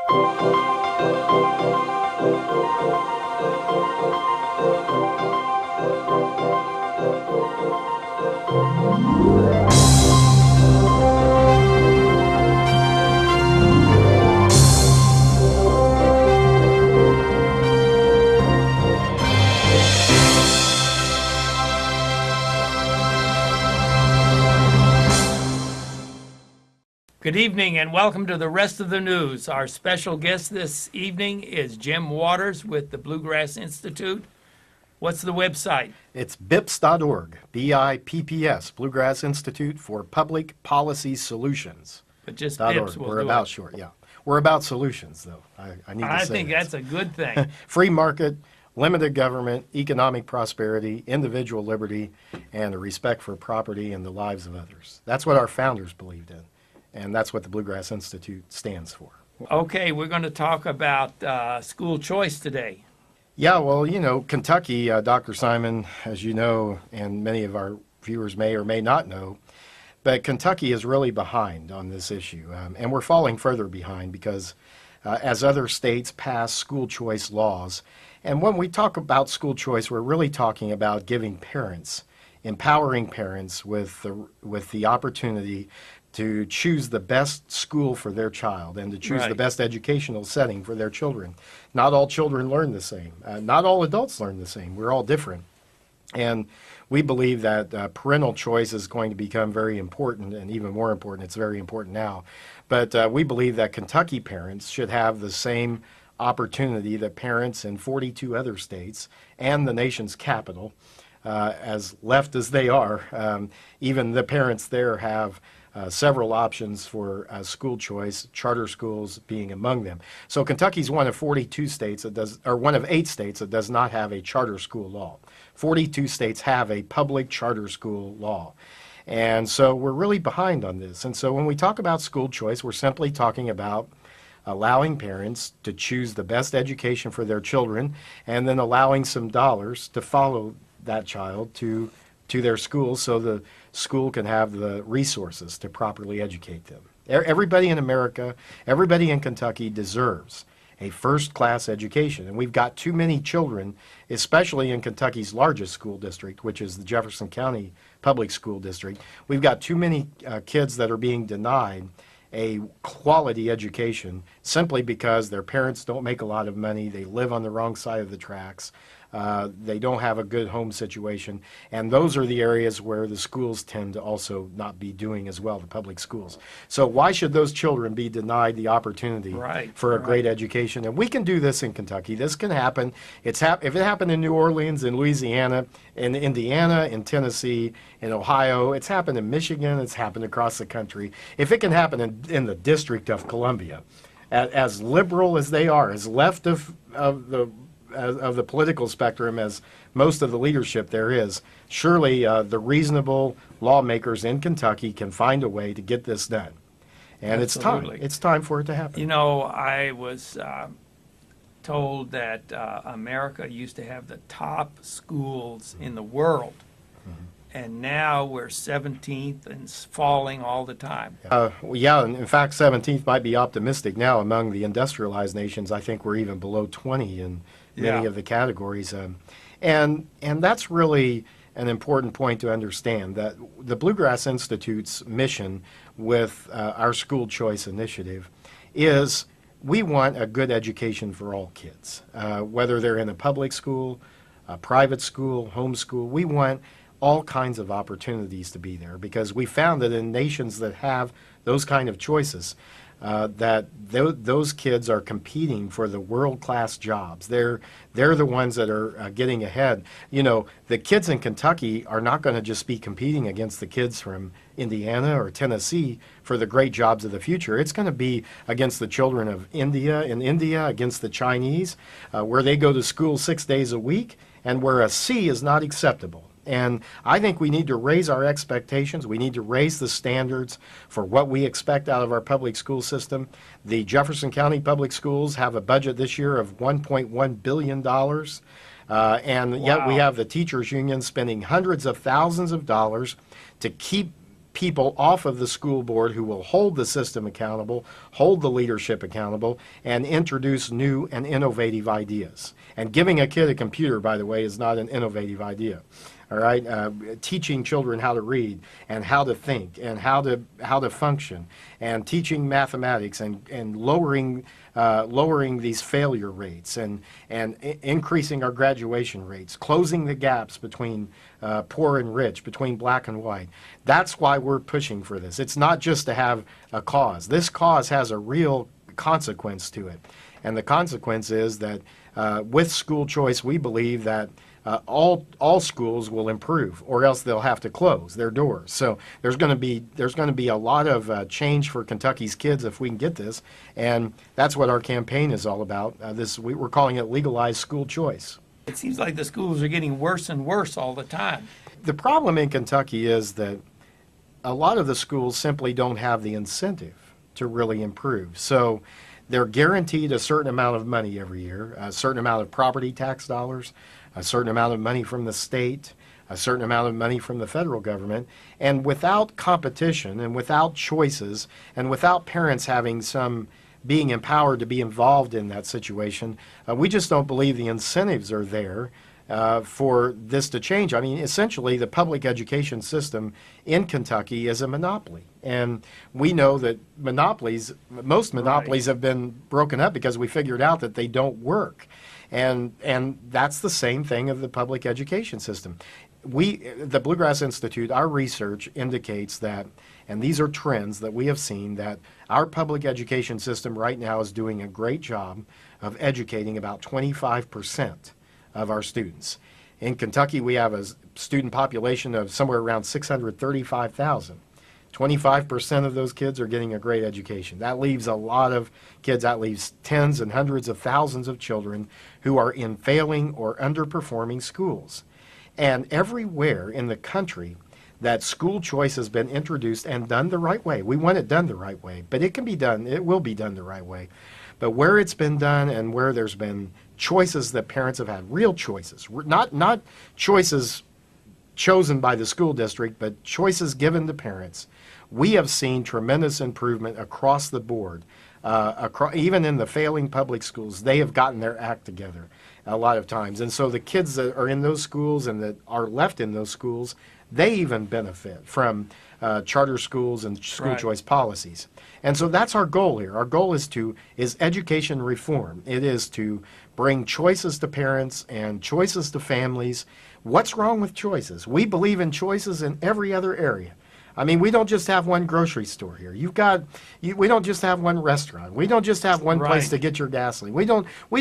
Good evening and welcome to the rest of the news. Our special guest this evening is Jim Waters with the Bluegrass Institute. What's the website? It's BIPS.org, B-I-P-P-S, Bluegrass Institute for Public Policy Solutions. But just .org. BIPS will We're do about it. short, yeah. We're about solutions, though. I need to I say think that. that's a good thing. Free market, limited government, economic prosperity, individual liberty, and a respect for property and the lives of others. That's what our founders believed in, and that's what the Bluegrass Institute stands for. Okay, we're going to talk about school choice today. Yeah, well, you know, Kentucky, Dr. Simon, as you know, and many of our viewers may or may not know, but Kentucky is really behind on this issue. And we're falling further behind because as other states pass school choice laws, and when we talk about school choice, we're really talking about giving parents, empowering parents with the opportunity to choose the best school for their child and to choose the Right. best educational setting for their children. Not all children learn the same. Not all adults learn the same. We're all different. And we believe that parental choice is going to become very important, and even more important, it's very important now. But we believe that Kentucky parents should have the same opportunity that parents in 42 other states and the nation's capital, as left as they are, even the parents there have several options for school choice, charter schools being among them. So Kentucky's one of 42 states that does, or one of 8 states that does not have a charter school law. 42 states have a public charter school law. And so we're really behind on this. And so when we talk about school choice, we're simply talking about allowing parents to choose the best education for their children and then allowing some dollars to follow that child to their school so the school can have the resources to properly educate them. Everybody in America, everybody in Kentucky deserves a first-class education. And we've got too many children, especially in Kentucky's largest school district, which is the Jefferson County Public School District. We've got too many kids that are being denied a quality education simply because their parents don't make a lot of money, they live on the wrong side of the tracks, they don't have a good home situation, and those are the areas where the schools tend to also not be doing as well, the public schools. So why should those children be denied the opportunity for a great education? And we can do this in Kentucky. This can happen. If it happened in New Orleans, in Louisiana, in Indiana, in Tennessee, in Ohio, it's happened in Michigan, it's happened across the country. If it can happen in the District of Columbia, as liberal as they are, as left of the political spectrum as most of the leadership there is, surely the reasonable lawmakers in Kentucky can find a way to get this done. And Absolutely. it's time for it to happen. You know, I was told that America used to have the top schools in the world. And now we're 17th and falling all the time. Yeah, and in fact, 17th might be optimistic now. Among the industrialized nations, I think we're even below 20 in many of the categories. And that's really an important point to understand, that the Bluegrass Institute's mission with our school choice initiative is we want a good education for all kids, whether they're in a public school, a private school, homeschool. We want all kinds of opportunities to be there, because we found that in nations that have those kind of choices, that those kids are competing for the world-class jobs. They're the ones that are getting ahead. You know, the kids in Kentucky are not going to just be competing against the kids from Indiana or Tennessee for the great jobs of the future. It's going to be against the children of India, against the Chinese, where they go to school 6 days a week, and where a C is not acceptable. And I think we need to raise our expectations. We need to raise the standards for what we expect out of our public school system. The Jefferson County Public Schools have a budget this year of $1.1 billion. And yet we have the teachers union spending hundreds of thousands of dollars to keep people off of the school board who will hold the system accountable, hold the leadership accountable, and introduce new and innovative ideas. And giving a kid a computer, by the way, is not an innovative idea. All right, teaching children how to read and how to think and how to function, and teaching mathematics and lowering these failure rates and increasing our graduation rates, closing the gaps between poor and rich, between black and white. That's why we're pushing for this. It's not just to have a cause. This cause has a real consequence to it, and the consequence is that with school choice, we believe that all schools will improve, or else they'll have to close their doors. So there's going to be a lot of change for Kentucky's kids if we can get this, and that's what our campaign is all about. We're calling it legalized school choice. It seems like the schools are getting worse and worse all the time. The problem in Kentucky is that a lot of the schools simply don't have the incentive to really improve. So they're guaranteed a certain amount of money every year, a certain amount of property tax dollars, a certain amount of money from the state, a certain amount of money from the federal government, and without competition and without choices and without parents being empowered to be involved in that situation, we just don't believe the incentives are there for this to change. I mean, essentially, the public education system in Kentucky is a monopoly. And we know that most monopolies have been broken up because we figured out that they don't work. And that's the same thing of the public education system. The Bluegrass Institute, our research indicates that, and these are trends that we have seen, that our public education system right now is doing a great job of educating about 25% of our students. In Kentucky, we have a student population of somewhere around 635,000. 25% of those kids are getting a great education. That leaves a lot of kids, that leaves tens and hundreds of thousands of children who are in failing or underperforming schools. And everywhere in the country that school choice has been introduced and done the right way, we want it done the right way, but it can be done, it will be done the right way. But where it's been done and where there's been choices that parents have had, real choices, not choices chosen by the school district, but choices given to parents, we have seen tremendous improvement across the board. Even in the failing public schools, they have gotten their act together a lot of times. And so the kids that are in those schools and that are left in those schools, they even benefit from charter schools and school choice policies. And so that's our goal here. Our goal is education reform. It is to bring choices to parents and choices to families. What's wrong with choices? We believe in choices in every other area. I mean, we don't just have one grocery store here. We don't just have one restaurant. We don't just have one place to get your gasoline. We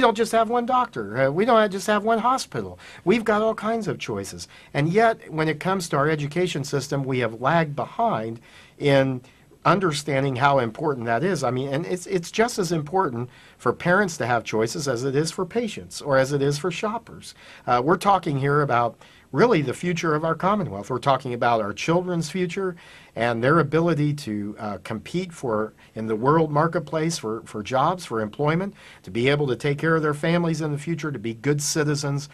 don't just have one doctor. We don't just have one hospital. We've got all kinds of choices. And yet, when it comes to our education system, we have lagged behind in understanding how important that is. I mean, and it's just as important for parents to have choices as it is for patients or as it is for shoppers. We're talking here about really the future of our Commonwealth. We're talking about our children's future and their ability to compete in the world marketplace for jobs, for employment, to be able to take care of their families in the future, to be good citizens.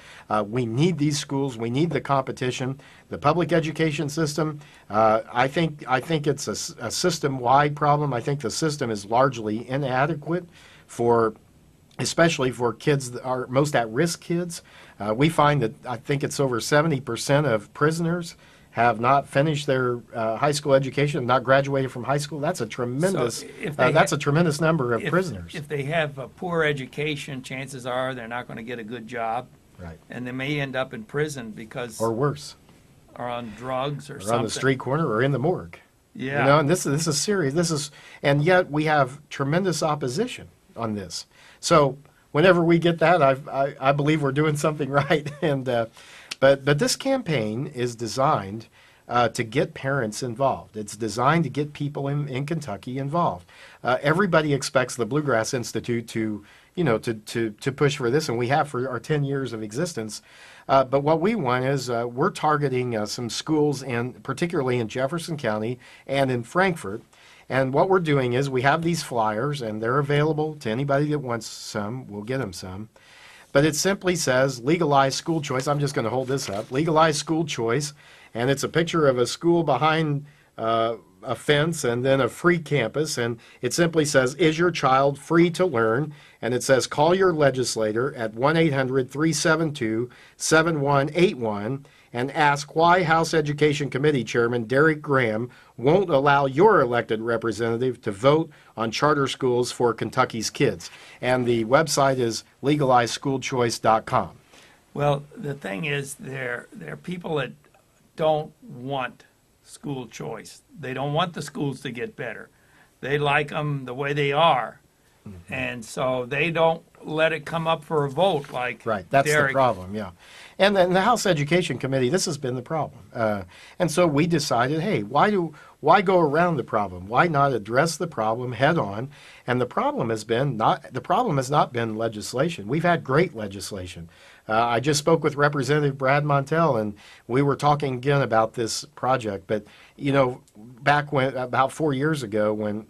We need these schools. We need the competition. The public education system, I think it's a system-wide problem. I think the system is largely inadequate especially for kids that are most at-risk kids. We find that I think it's over 70% of prisoners have not finished their high school education, not graduated from high school. That's a tremendous number of prisoners. If they have a poor education, chances are they're not going to get a good job. Right. And they may end up in prison because... Or worse. Or on drugs or something. Or on the street corner or in the morgue. Yeah. You know, and this is serious. And yet we have tremendous opposition on this. So whenever we get that, I believe we're doing something right. And but this campaign is designed to get parents involved. It's designed to get people in Kentucky involved. Everybody expects the Bluegrass Institute to push for this, and we have for our 10 years of existence. But what we want is we're targeting some schools, particularly in Jefferson County and in Frankfort. And what we're doing is we have these flyers, and they're available to anybody that wants some. We'll get them some. But it simply says legalize school choice. I'm just going to hold this up. Legalize school choice. And it's a picture of a school behind a fence and then a free campus, and it simply says, is your child free to learn? And it says, call your legislator at 1-800-372-7181 and ask why House Education Committee Chairman Derek Graham won't allow your elected representative to vote on charter schools for Kentucky's kids. And the website is legalizeschoolchoice.com. Well, the thing is, there are people that don't want school choice. They don't want the schools to get better. They like them the way they are. Mm-hmm. And so they don't let it come up for a vote like Right, that's Derek. the problem, yeah. And then the House Education Committee, this has been the problem. And so we decided, hey, why go around the problem? Why not address the problem head on? And the problem has not been legislation. We've had great legislation. I just spoke with Representative Brad Montel, and we were talking again about this project. But you know, back when about 4 years ago, when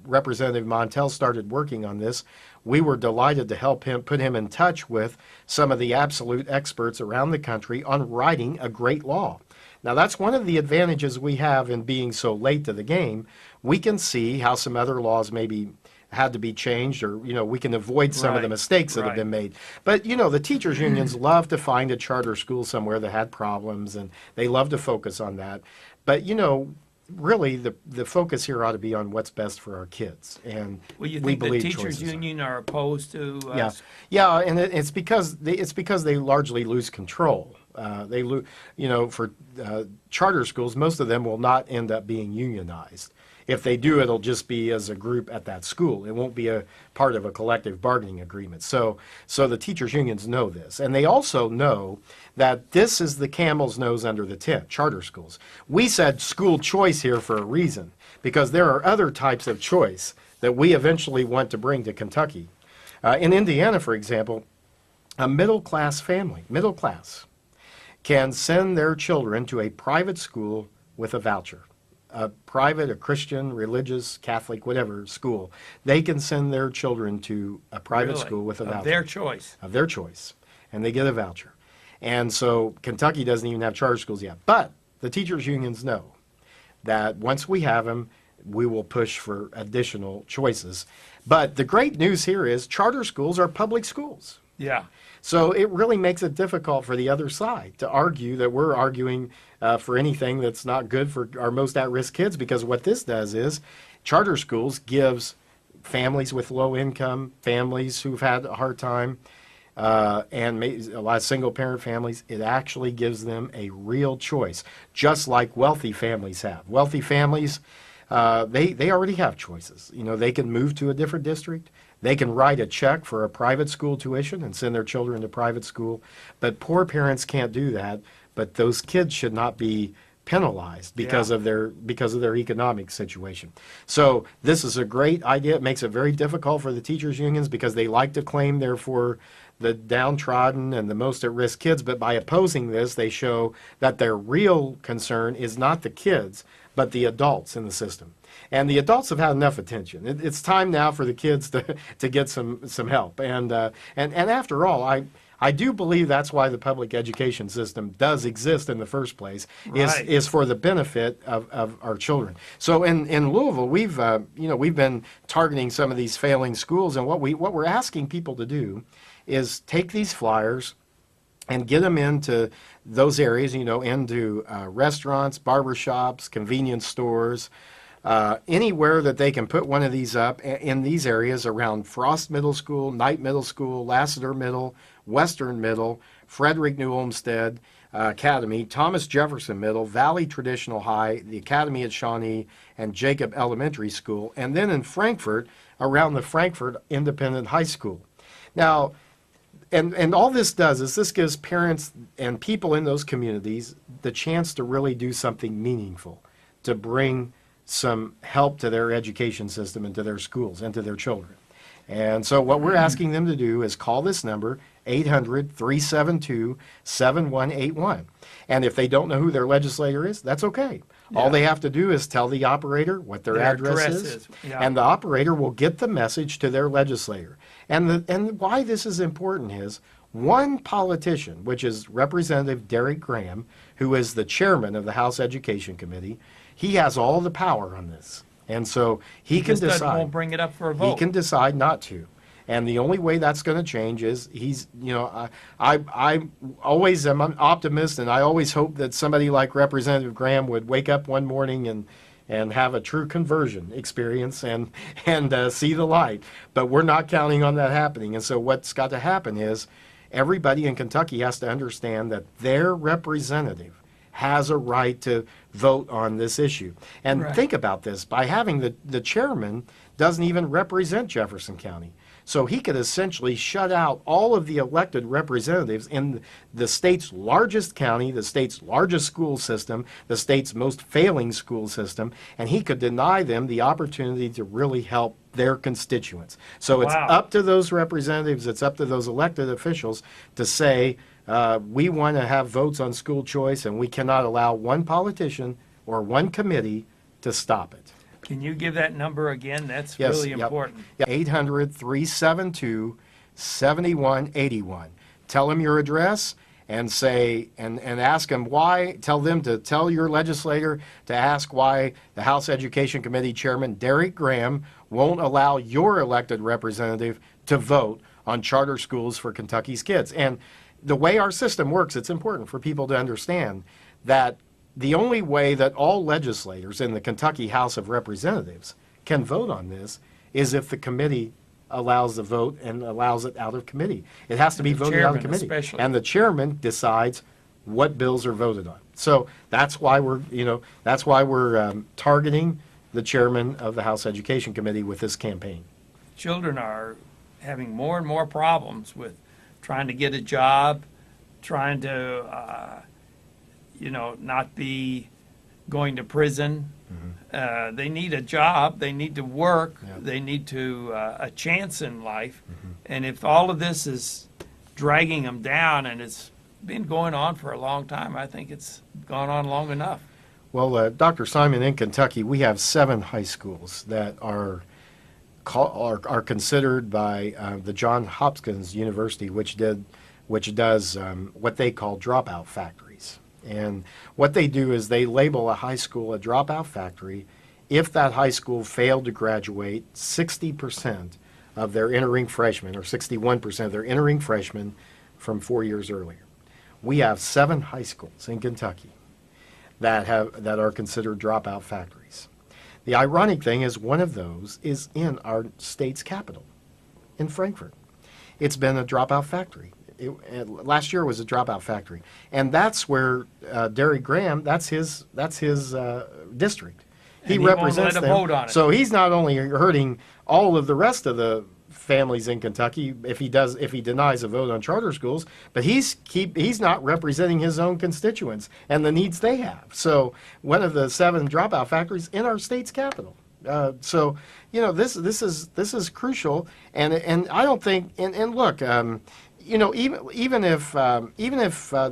Representative Montel started working on this, we were delighted to help him, put him in touch with some of the absolute experts around the country on writing a great law. Now, that's one of the advantages we have in being so late to the game. We can see how some other laws maybe had to be changed, or, you know, we can avoid some of the Right, mistakes that have right. been made. But, you know, the teachers' unions love to find a charter school somewhere that had problems, and they love to focus on that. But, you know, really the focus here ought to be on what's best for our kids. And Well, you we think the believe teachers choices are. union are opposed to? Yeah, and it's because they largely lose control. You know, for charter schools, most of them will not end up being unionized. If they do, it'll just be as a group at that school. It won't be a part of a collective bargaining agreement. So the teachers unions know this, and they also know that this is the camel's nose under the tent. Charter schools. We said school choice here for a reason, because there are other types of choice that we eventually want to bring to Kentucky. In Indiana, for example, a middle-class family, can send their children to a private school with a voucher. A private, a Christian, religious, Catholic, whatever school. They can send their children to a private Really? school with a voucher. Of their choice. Of their choice. And they get a voucher. And so Kentucky doesn't even have charter schools yet. But the teachers' unions know that once we have them, we will push for additional choices. But the great news here is charter schools are public schools. Yeah. So it really makes it difficult for the other side to argue that we're arguing for anything that's not good for our most at-risk kids, because what this does is charter schools gives families with low income, families who've had a hard time, and a lot of single-parent families, it actually gives them a real choice, just like wealthy families have. Wealthy families, they already have choices. You know, they can move to a different district. They can write a check for a private school tuition and send their children to private school. But poor parents can't do that. But those kids should not be penalized because Yeah. of their economic situation. So this is a great idea. It makes it very difficult for the teachers unions because they like to claim they're for the downtrodden and the most at-risk kids. But by opposing this, they show that their real concern is not the kids, but the adults in the system. And the adults have had enough attention. It's time now for the kids to get some help. And after all, I do believe that's why the public education system does exist in the first place, Right. is for the benefit of our children. So in Louisville, we've been targeting some of these failing schools, and what we're asking people to do is take these flyers and get them into those areas, into restaurants, barbershops, convenience stores, anywhere that they can put one of these up in these areas around Frost Middle School, Knight Middle School, Lassiter Middle, Western Middle, Frederick New Olmsted Academy, Thomas Jefferson Middle, Valley Traditional High, the Academy at Shawnee, and Jacob Elementary School, and then in Frankfort, around the Frankfort Independent High School. Now, and all this does is this gives parents and people in those communities the chance to really do something meaningful, to bring some help to their education system and to their schools and to their children. And so what we're asking them to do is call this number, 800-372-7181. And if they don't know who their legislator is, that's okay. All Yeah. they have to do is tell the operator what their address is, yeah. and the operator will get the message to their legislator. And why this is important is one politician, which is Representative Derek Graham, who is the chairman of the House Education Committee, he has all the power on this. And so he can just doesn't- decide. won't bring it up for a He vote. can decide not to. And the only way that's going to change is I always am an optimist, and I always hope that somebody like Representative Graham would wake up one morning and have a true conversion experience and see the light. But we're not counting on that happening. And so what's got to happen is everybody in Kentucky has to understand that their representative has a right to vote on this issue. And Right. think about this, by having the chairman doesn't even represent Jefferson County. So he could essentially shut out all of the elected representatives in the state's largest county, the state's largest school system, the state's most failing school system, and he could deny them the opportunity to really help their constituents. So it's Wow. up to those representatives, it's up to those elected officials to say, we want to have votes on school choice, and we cannot allow one politician or one committee to stop it. Can you give that number again? That's Yes, really yep. important. 800-372-7181. Tell them your address and say, and ask them why, tell them to tell your legislator to ask why the House Education Committee Chairman Derek Graham won't allow your elected representative to vote on charter schools for Kentucky's kids. And the way our system works, it's important for people to understand that the only way that all legislators in the Kentucky House of Representatives can vote on this is if the committee allows the vote and allows it out of committee. It has to be the voted out of chairman committee. especially. And the chairman decides what bills are voted on. So that's why we're targeting the chairman of the House Education Committee with this campaign. Children are having more and more problems with trying to get a job, trying to, not be going to prison. They need a job, they need to work, Yeah. they need to a chance in life. And if all of this is dragging them down, and it's been going on for a long time, I think it's gone on long enough. Well, Dr. Simon, in Kentucky, we have 7 high schools that are considered by the Johns Hopkins University, which does what they call dropout factories. And what they do is they label a high school a dropout factory if that high school failed to graduate 60% of their entering freshmen, or 61% of their entering freshmen from 4 years earlier. We have 7 high schools in Kentucky that are considered dropout factories. The ironic thing is one of those is in our state's capital, in Frankfort. It's been a dropout factory. Last year was a dropout factory, and that's where Derek Graham. That's his district. And he won't let them vote on it. So he's not only hurting all of the rest of the families in Kentucky if he denies a vote on charter schools, but he's not representing his own constituents and the needs they have. So one of the 7 dropout factories in our state's capital. So this is crucial, and I don't think and look. Even if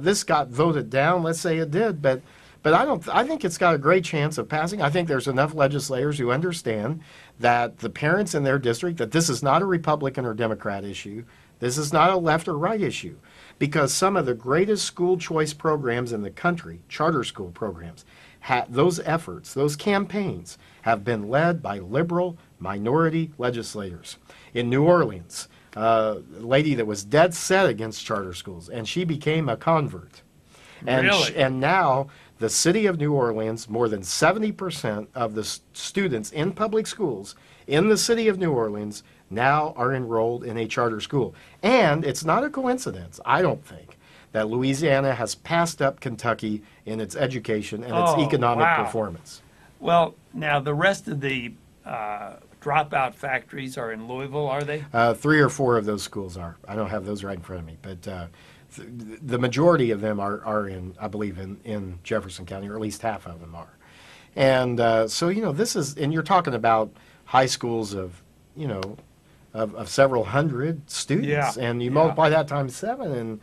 this got voted down, let's say it did, but I think it's got a great chance of passing. I think there's enough legislators who understand that the parents in their district, that this is not a Republican or Democrat issue. This is not a left or right issue, because some of the greatest school choice programs in the country, charter school programs, those efforts, those campaigns have been led by liberal minority legislators. In New Orleans, a lady that was dead set against charter schools, and she became a convert. And Really? and now the city of New Orleans, more than 70% of the students in public schools in the city of New Orleans now are enrolled in a charter school. And it's not a coincidence, I don't think, that Louisiana has passed up Kentucky in its education and its Oh, economic wow. performance. Well, now the rest of the dropout factories are in Louisville, are they? 3 or 4 of those schools are. I don't have those right in front of me, but the majority of them are in, I believe, in Jefferson County, or at least half of them are. And so this is, and you're talking about high schools of several hundred students, Yeah, and you yeah. multiply that times 7, and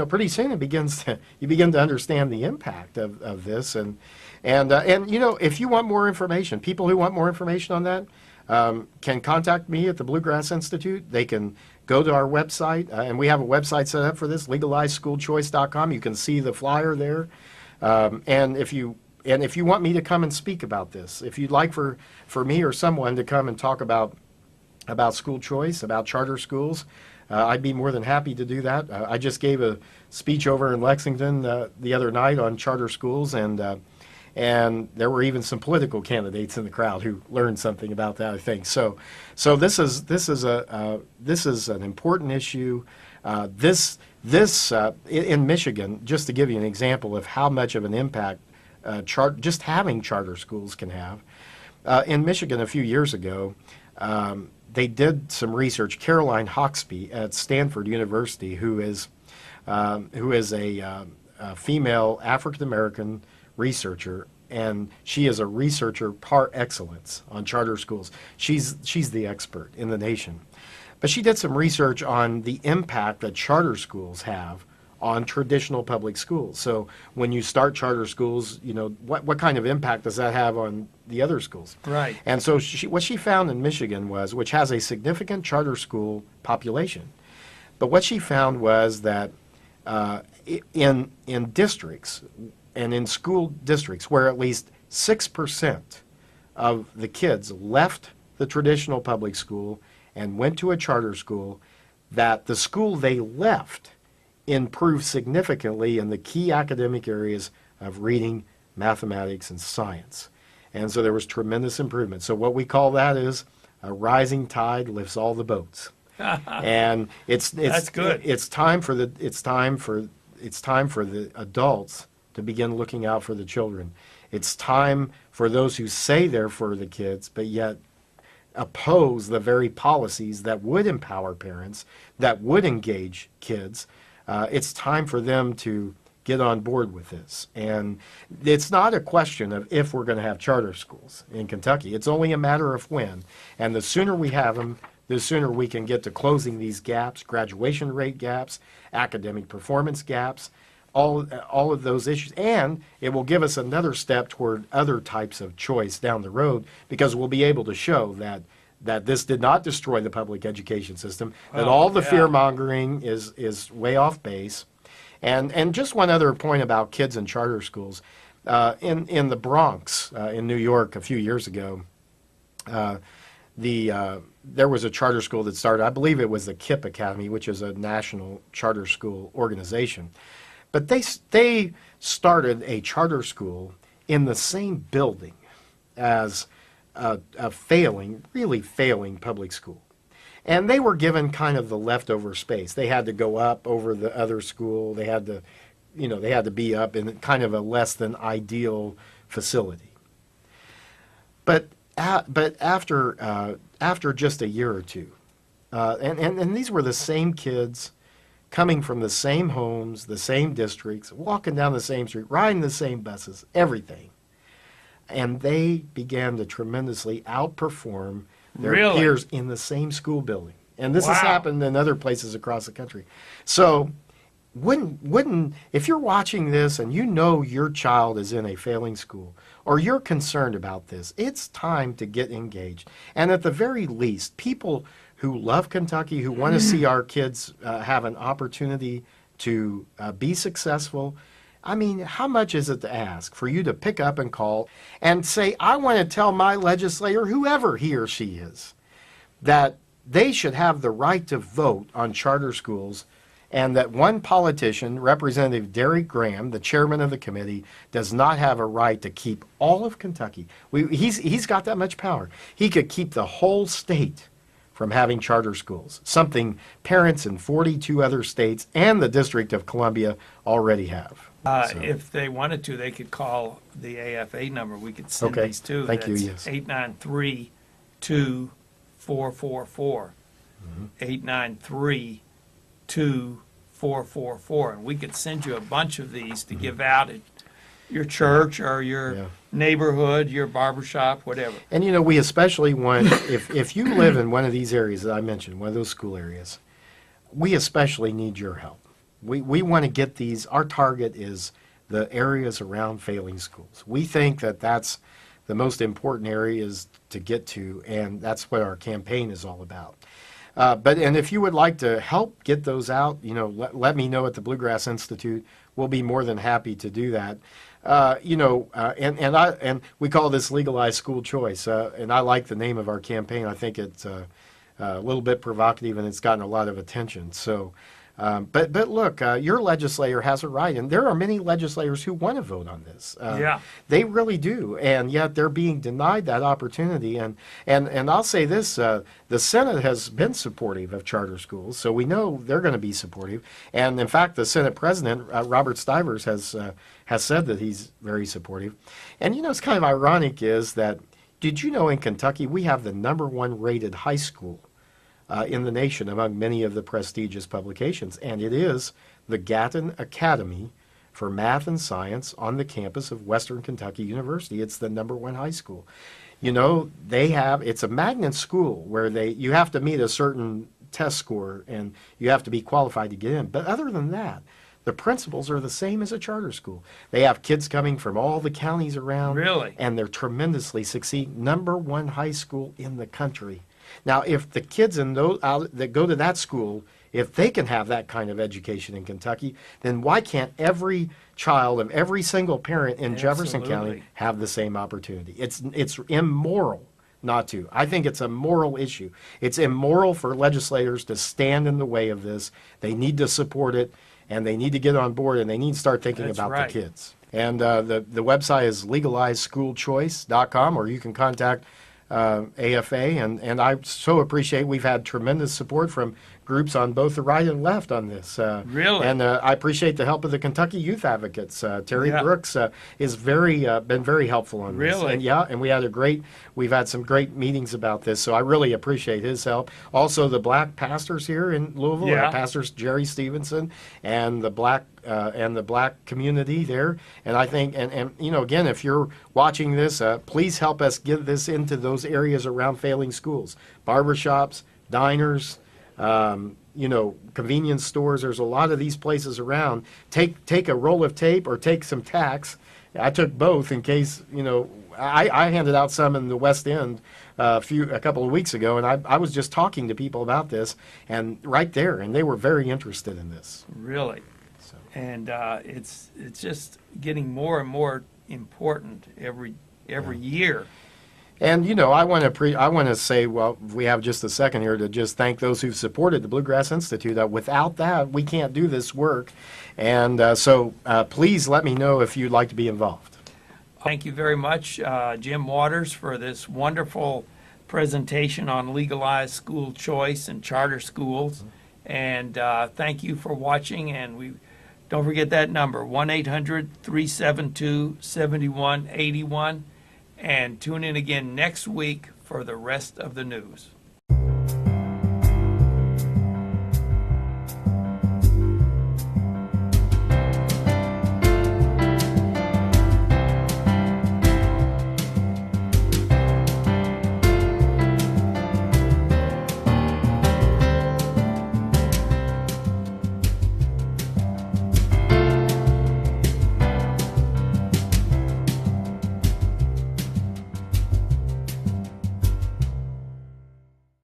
pretty soon you begin to understand the impact of this, and if you want more information, people who want more information on that can contact me at the Bluegrass Institute. They can go to our website, and we have a website set up for this, legalizeschoolchoice.com. You can see the flyer there. And if you and if you want me to come and speak about this, if you'd like for me or someone to come and talk about school choice, about charter schools, I'd be more than happy to do that. I just gave a speech over in Lexington the other night on charter schools, and there were even some political candidates in the crowd who learned something about that, I think. So this is an important issue. In Michigan, just to give you an example of how much of an impact just having charter schools can have. In Michigan a few years ago, they did some research. Caroline Hawksby at Stanford University, who is a female African-American researcher, and she is a researcher par excellence on charter schools. She's the expert in the nation. But she did some research on the impact that charter schools have on traditional public schools. So when you start charter schools, what kind of impact does that have on the other schools? Right. And so what she found in Michigan was, which has a significant charter school population, but what she found was that in districts and in school districts where at least 6% of the kids left the traditional public school and went to a charter school, that the school they left improved significantly in the key academic areas of reading, mathematics, and science. And so there was tremendous improvement. So what we call that is a rising tide lifts all the boats. And That's good. It's time for the adults to begin looking out for the children. It's time for those who say they're for the kids, but yet oppose the very policies that would empower parents, that would engage kids. It's time for them to get on board with this. And it's not a question of if we're going to have charter schools in Kentucky. It's only a matter of when. And the sooner we have them, the sooner we can get to closing these gaps, graduation rate gaps, academic performance gaps, all of those issues. And it will give us another step toward other types of choice down the road, because we'll be able to show that this did not destroy the public education system, that all the fear-mongering is way off base. And just one other point about kids in charter schools. In the Bronx, in New York, a few years ago, there was a charter school that started, I believe it was the KIPP Academy, which is a national charter school organization. But they started a charter school in the same building as a really failing public school. And they were given kind of the leftover space. They had to go up over the other school. They had to be up in kind of a less than ideal facility. But after just a year or two, and these were the same kids coming from the same homes, the same districts, walking down the same street, riding the same buses, everything. And they began to tremendously outperform their peers in the same school building. And this has happened in other places across the country. So if you're watching this and you know your child is in a failing school, or you're concerned about this, it's time to get engaged. And at the very least, people who love Kentucky, who want to see our kids have an opportunity to be successful, I mean, how much is it to ask for you to pick up and call and say, I want to tell my legislator, whoever he or she is, that they should have the right to vote on charter schools, and that one politician, Representative Derek Graham, the chairman of the committee, does not have a right to keep all of Kentucky. He's got that much power. He could keep the whole state from having charter schools, something parents in 42 other states and the District of Columbia already have. If they wanted to, they could call the AFA number. We could send Okay. these too. Thank you, That's yes. 893-2444. 893-2444. And we could send you a bunch of these to give out at your church or your neighborhood, your barbershop, whatever. And we especially want, if you live in one of these areas that I mentioned, one of those school areas, we especially need your help. We want to get these, our target is the areas around failing schools. We think that that's the most important areas to get to, and that's what our campaign is all about. And if you would like to help get those out, let me know at the Bluegrass Institute. We'll be more than happy to do that. and we call this legalized school choice, and I like the name of our campaign. I think it's a little bit provocative, and it's gotten a lot of attention. So, but look, your legislator has a right, and there are many legislators who want to vote on this. Yeah. They really do, and yet they're being denied that opportunity. And I'll say this: the Senate has been supportive of charter schools, so we know they're going to be supportive. And in fact, the Senate President Robert Stivers has said that he's very supportive. And it's kind of ironic is that, did you know in Kentucky we have the #1 rated high school in the nation among many of the prestigious publications, and it is the Gatton Academy for Math and Science on the campus of Western Kentucky University. It's the #1 high school. It's a magnet school where you have to meet a certain test score and you have to be qualified to get in. But other than that, the principals are the same as a charter school. They have kids coming from all the counties around. Really? And they're tremendously succeeding. #1 high school in the country. Now, if the kids that go to that school, if they can have that kind of education in Kentucky, then why can't every child of every single parent in Jefferson County Absolutely. have the same opportunity? It's immoral not to. I think it's a moral issue. It's immoral for legislators to stand in the way of this. They need to support it, and they need to get on board, and they need to start thinking That's about right. the kids. And the website is legalizeschoolchoice.com, or you can contact AFA, and I so appreciate we've had tremendous support from groups on both the right and left on this. Really? And I appreciate the help of the Kentucky Youth Advocates. Terry Yeah. Brooks is been very helpful on this. Really? And we've had some great meetings about this, so I really appreciate his help. Also, the black pastors here in Louisville, Yeah. Pastors Jerry Stevenson, and the black community there. And I think, and again, if you're watching this, please help us get this into those areas around failing schools, barbershops, diners, convenience stores. There's a lot of these places around. Take a roll of tape or take some tacks. I took both in case, I handed out some in the West End a couple of weeks ago, and I was just talking to people about this, and right there, and they were very interested in this. Really. So. And it's just getting more and more important every year. And I want to say, well, we have just a second here to just thank those who've supported the Bluegrass Institute. Without that, we can't do this work. And so please let me know if you'd like to be involved. Thank you very much, Jim Waters, for this wonderful presentation on legalized school choice and charter schools. And thank you for watching. And don't forget that number, 1-800-372-7181. And tune in again next week for the rest of the news.